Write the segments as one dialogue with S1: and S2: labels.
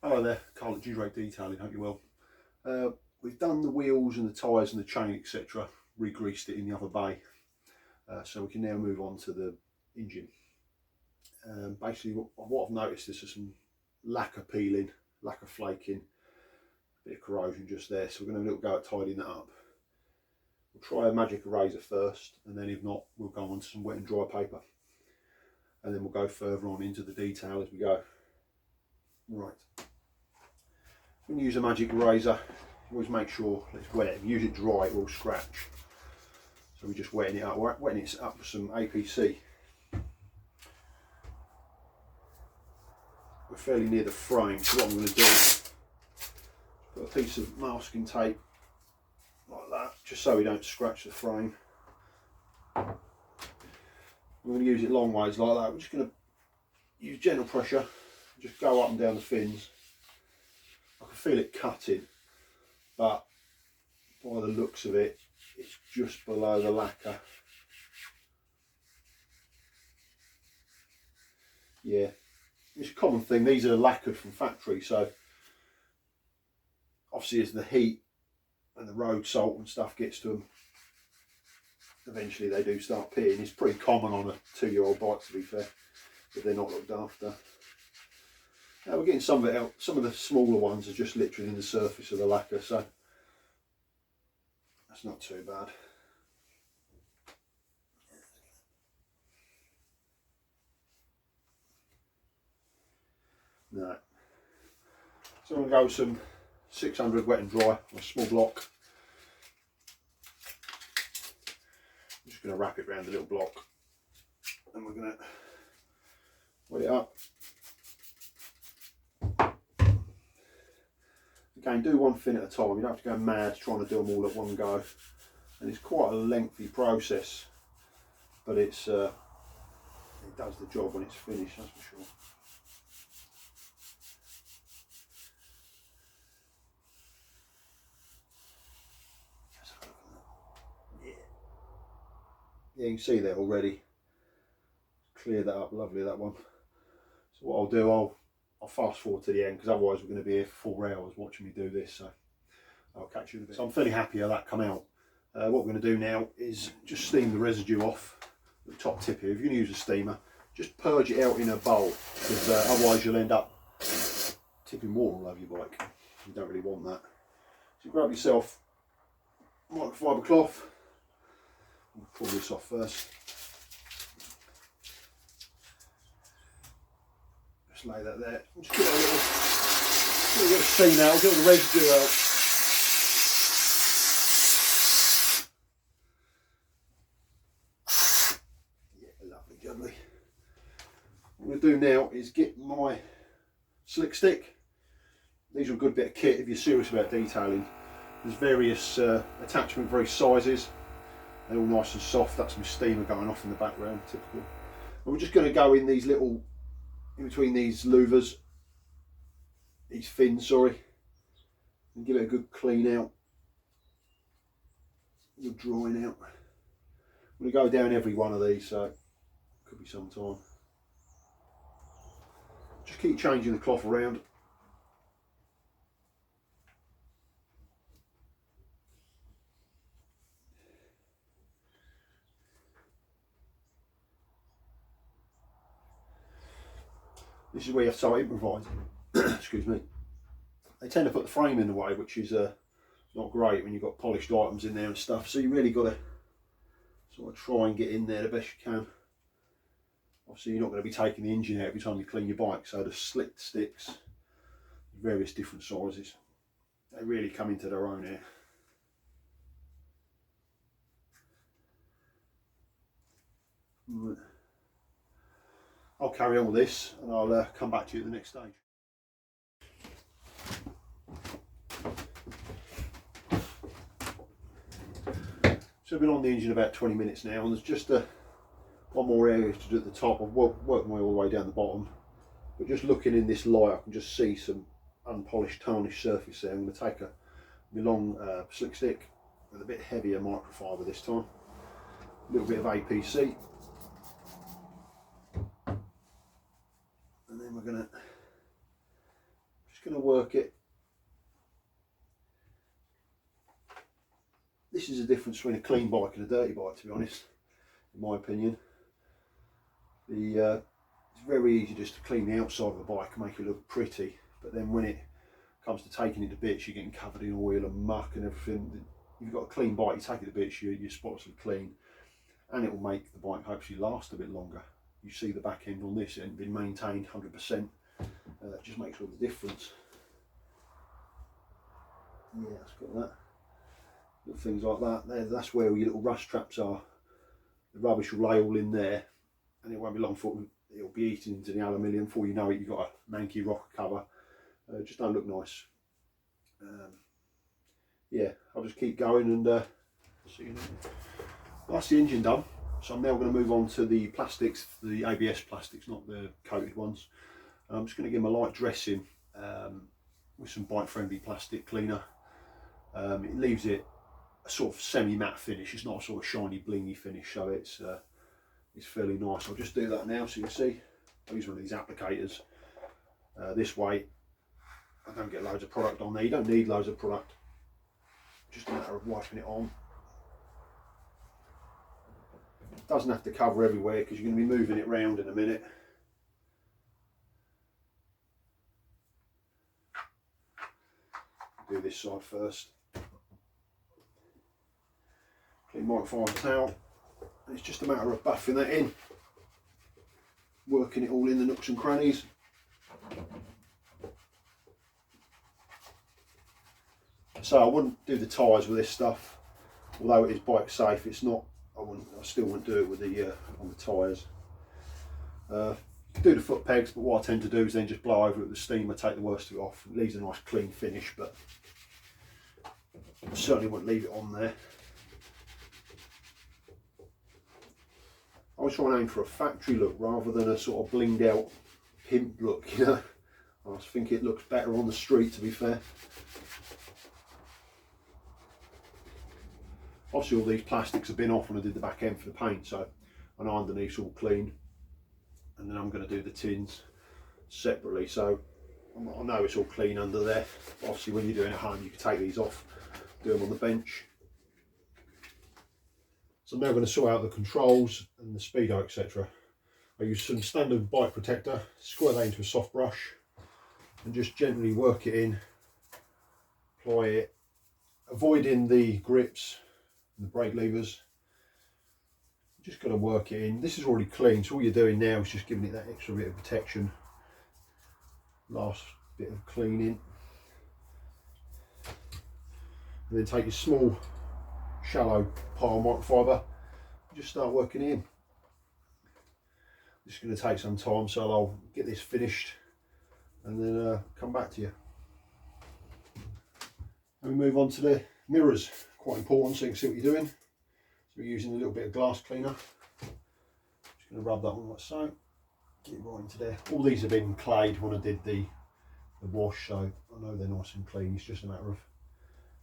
S1: Hello there, Carl at G-Rate Detailing, hope you're well. We've done the wheels and the tyres and the chain etc, re-greased it in the other bay, so we can now move on to the engine. Basically what I've noticed is there's some lacquer peeling, lacquer flaking, a bit of corrosion just there, so we're going to have a little go at tidying that up. We'll try a magic eraser first, and then if not we'll go on to some wet and dry paper, and then we'll go further on into the detail as we go. Right. When you use a magic eraser, always make sure it's wet. If you use it dry, it will scratch. So we're just wetting it up. We're wetting it up with some APC. We're fairly near the frame, so what I'm going to do is put a piece of masking tape like that, just so we don't scratch the frame. I'm going to use it long ways like that. We're just going to use gentle pressure, just go up and down the fins. I can feel it cutting, but by the looks of it, it's just below the lacquer. Yeah, it's a common thing. These are lacquered from factory, so obviously as the heat and the road salt and stuff gets to them, eventually they do start peeling. It's pretty common on a 2-year-old bike, to be fair, if they're not looked after. Now we're getting some of it out. Some of the smaller ones are just literally in the surface of the lacquer, so that's not too bad. No. So I'm going to go with some 600 wet and dry, a small block. I'm just going to wrap it around the little block, and we're going to wet it up. Again, do one fin at a time. You don't have to go mad trying to do them all at one go. And it's quite a lengthy process, but it does the job when it's finished, that's for sure. Yeah, you can see that already. Clear that up, lovely that one. So what I'll do, I'll fast forward to the end, because otherwise we're going to be here for 4 hours watching me do this. So I'll catch you in a bit. So I'm fairly happy how that come out. What we're going to do now is just steam the residue off the top tip here. If you're going to use a steamer, just purge it out in a bowl, because otherwise you'll end up tipping water all over your bike. You don't really want that. So grab yourself a microfiber cloth. I'll pull this off first. Just lay that there. Just get a little steam out, get all the residue out. Yeah, lovely, jubbly. What I'm going to do now is get my slick stick. These are a good bit of kit if you're serious about detailing. There's various attachment, various sizes. They're all nice and soft. That's my steamer going off in the background, typical. And we're just going to go in these little, in between these louvers, these fins, sorry, and give it a good clean out, good drying out. I'm going to go down every one of these, so it could be some time. Just keep changing the cloth around. This is where you have to start improvising. Excuse me. They tend to put the frame in the way, which is not great when you've got polished items in there and stuff. So you really got to sort of try and get in there the best you can. Obviously you're not going to be taking the engine out every time you clean your bike, so the slick sticks, various different sizes, they really come into their own here. Right. I'll carry on with this and I'll come back to you at the next stage. So I've been on the engine about 20 minutes now, and there's just one more area to do at the top. I've worked my way all the way down the bottom, but just looking in this light I can just see some unpolished tarnished surface there. I'm going to take my long slick stick with a bit heavier microfiber this time, a little bit of APC, and then we're just going work it. This is the difference between a clean bike and a dirty bike, to be honest, in my opinion. It's very easy just to clean the outside of the bike and make it look pretty, but then when it comes to taking it to bits, you're getting covered in oil and muck and everything. If you've got a clean bike, you take it to bits, you're spotlessly clean, and it will make the bike hopefully last a bit longer. You see the back end on this, it hasn't been maintained 100%. It just makes all the difference. Yeah, it's got that. Little things like that. That's where your little rust traps are. The rubbish will lay all in there, and it won't be long before it'll be eaten into the aluminium. Before you know it, you've got a manky rocker cover. Just don't look nice. Yeah, I'll just keep going and see you later. That's the engine done. So I'm now going to move on to the plastics, the ABS plastics, not the coated ones. I'm just going to give them a light dressing with some bike-friendly plastic cleaner. It leaves it a sort of semi-matte finish. It's not a sort of shiny, blingy finish, so it's fairly nice. I'll just do that now so you can see. I'll use one of these applicators. This way, I don't get loads of product on there. You don't need loads of product. Just a matter of wiping it on. It doesn't have to cover everywhere because you're going to be moving it around in a minute. Do this side first. Clean microfiber towel. And it's just a matter of buffing that in. Working it all in the nooks and crannies. So I wouldn't do the tyres with this stuff, although it is bike safe. It's not. I still wouldn't do it with the on the tyres. Do the foot pegs, but what I tend to do is then just blow over it with the steamer, take the worst of it off. It leaves a nice clean finish, but I certainly wouldn't leave it on there. I was trying to aim for a factory look rather than a sort of blinged out pimp look, you know. I think it looks better on the street, to be fair. Obviously all these plastics have been off when I did the back end for the paint, so I know underneath's all clean, and then I'm going to do the tins separately, so I know it's all clean under there. Obviously when you're doing it at home you can take these off, do them on the bench. So I'm now going to sort out the controls and the speedo, etc. I use some standard bike protector, squirt that into a soft brush and just gently work it in, apply it, avoiding the grips and the brake levers. Just got to work it in. This is already clean, so all you're doing now is just giving it that extra bit of protection. Last bit of cleaning. And then take your small, shallow pile microfiber and just start working in. This is going to take some time, so I'll get this finished and then come back to you. And we move on to the mirrors. Quite important so you can see what you're doing. So we're using a little bit of glass cleaner. Just going to rub that on like so. Get it right into there. All these have been clayed when I did the wash, so I know they're nice and clean. It's just a matter of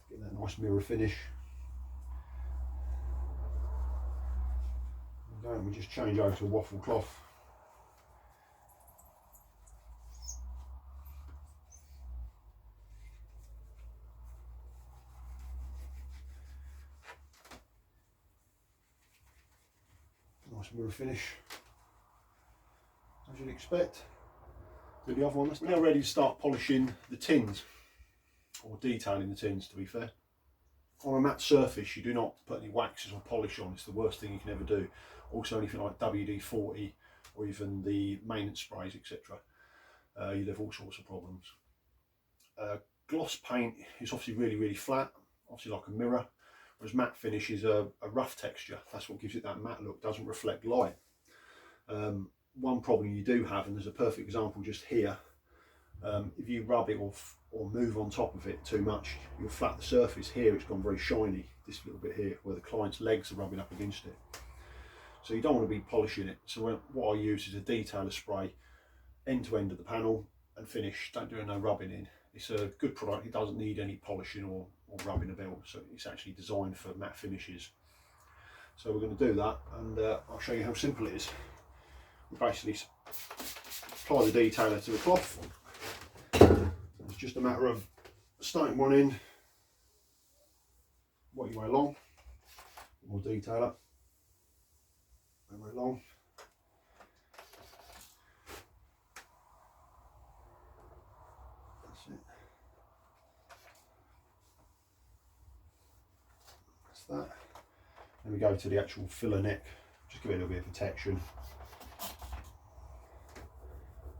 S1: getting that nice mirror finish. And then we just change over to a waffle cloth. Nice mirror finish, as you'd expect. Do the other one. We're now ready to start polishing the tins, or detailing the tins, to be fair. On a matte surface you do not put any waxes or polish on. It's the worst thing you can ever do. Also anything like WD-40 or even the maintenance sprays, etc. You'd have all sorts of problems. Gloss paint is obviously really flat, obviously like a mirror. Whereas matte finish is a rough texture. That's what gives it that matte look, doesn't reflect light. One problem you do have, and there's a perfect example just here, if you rub it or move on top of it too much, you'll flat the surface. Here it's gone very shiny, this little bit here, where the client's legs are rubbing up against it. So you don't want to be polishing it. So what I use is a detailer spray, end to end of the panel and finish. Don't do no rubbing in. It's a good product, it doesn't need any polishing or rubbing about, so it's actually designed for matte finishes. So we're going to do that, and I'll show you how simple it is. We basically apply the detailer to the cloth, as it's just a matter of starting one end, work your way along, more detail up, way along. That's it. That's that. Then we go to the actual filler neck, just give it a little bit of protection.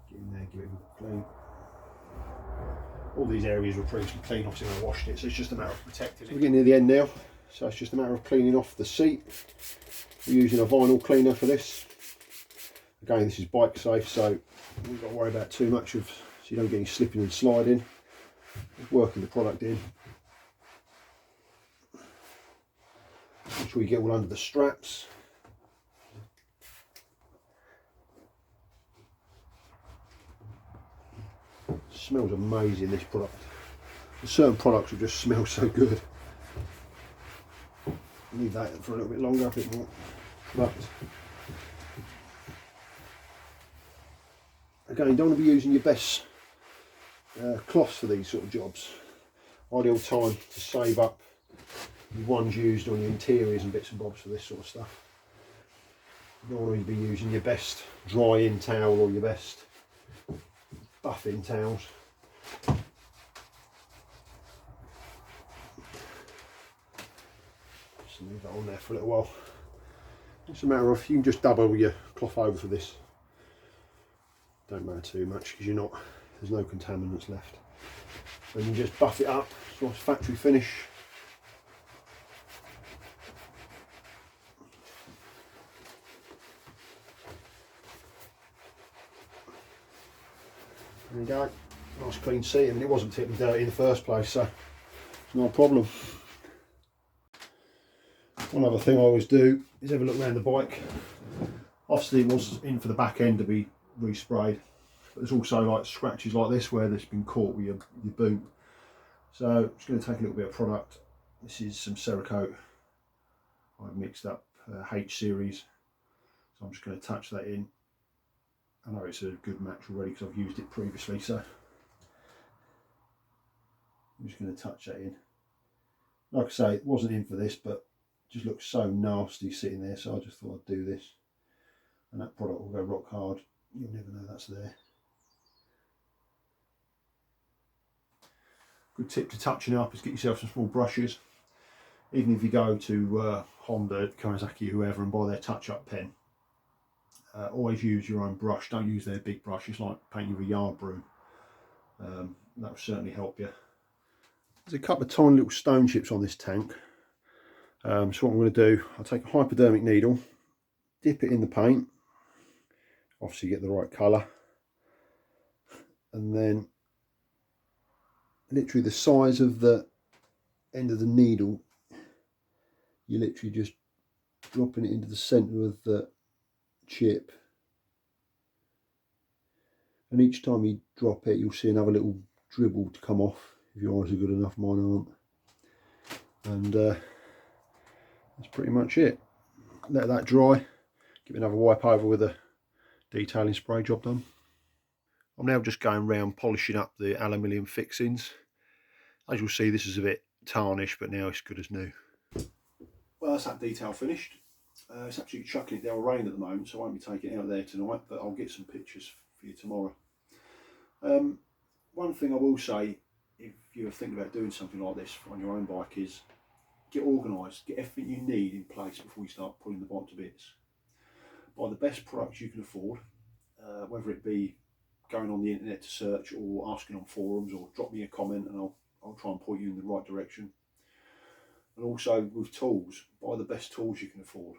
S1: Get in there, give it a clean. All these areas were previously clean, obviously when I washed it, so it's just a matter of protecting it. We're getting near the end now, so it's just a matter of cleaning off the seat. We're using a vinyl cleaner for this. Again, this is bike safe, so we've got to worry about too much of, so you don't get any slipping and sliding. Just working the product in. Make sure you get all under the straps. It smells amazing, this product. Certain products will just smell so good. Leave that for a little bit longer, a bit more product. Again, you don't want to be using your best cloths for these sort of jobs. Ideal time to save up the ones used on your interiors and bits and bobs for this sort of stuff. You don't want to be using your best dry-in towel or your best buff-in towels. Just leave that on there for a little while. It's a matter of, you can just double your cloth over for this. Don't matter too much because there's no contaminants left. Then you just buff it up, it's nice factory finish. There you go, nice clean seat. I mean, it wasn't particularly dirty in the first place, so it's not a problem. One other thing I always do is have a look around the bike. Obviously it was in for the back end to be resprayed, but there's also like scratches like this where there's been caught with your boot. So I'm just going to take a little bit of product. This is some Cerakote. I've mixed up H series, so I'm just going to touch that in. I know it's a good match already because I've used it previously, so I'm just going to touch that in. Like I say, it wasn't in for this, but it just looks so nasty sitting there, so I just thought I'd do this. And that product will go rock hard. You'll never know that's there. Good tip to touching up is get yourself some small brushes. Even if you go to Honda, Kawasaki, whoever, and buy their touch-up pen, always use your own brush. Don't use their big brush. It's like painting with a yard broom. That will certainly help you. There's a couple of tiny little stone chips on this tank. So what I'm going to do, I'll take a hypodermic needle, dip it in the paint, obviously get the right colour, and then literally the size of the end of the needle, you're literally just dropping it into the centre of the chip, and each time you drop it you'll see another little dribble to come off, if your eyes are good enough. Mine aren't. And that's pretty much it. Let that dry, give it another wipe over with a detailing spray, job done. I'm now just going round polishing up the aluminium fixings. As you'll see, this is a bit tarnished, but now it's good as new. Well, that's that detail finished. It's absolutely chucking it down rain at the moment, so I won't be taking it out there tonight, but I'll get some pictures for you tomorrow. One thing I will say, if you're thinking about doing something like this on your own bike, is get organised, get everything you need in place before you start pulling the bike to bits. Buy the best products you can afford, whether it be going on the internet to search or asking on forums, or drop me a comment and I'll try and point you in the right direction. And also with tools, buy the best tools you can afford.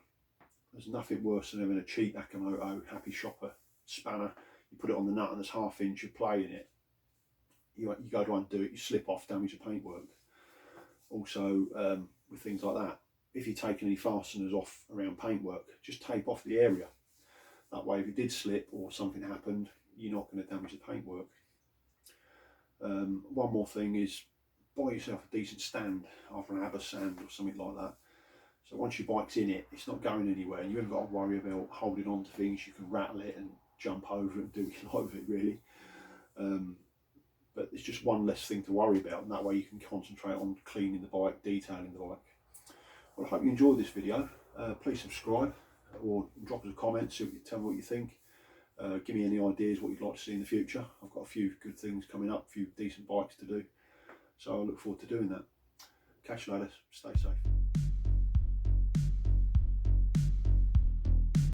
S1: There's nothing worse than having a cheap Akamoto Happy Shopper spanner. You put it on the nut and there's ½ inch of play in it. You go to undo it, you slip off, damage the paintwork. Also with things like that, if you're taking any fasteners off around paintwork, just tape off the area. That way if it did slip or something happened, you're not going to damage the paintwork. One more thing is buy yourself a decent stand, either an ABBA stand or something like that. So once your bike's in it, it's not going anywhere, and you haven't got to worry about holding on to things. You can rattle it and jump over it and do what you like with it, really. but it's just one less thing to worry about, and that way you can concentrate on cleaning the bike, detailing the bike. Well, I hope you enjoyed this video. Please subscribe or drop us a comment, tell me what you think. Give me any ideas what you'd like to see in the future. I've got a few good things coming up, a few decent bikes to do, so I look forward to doing that. Catch you later, stay safe.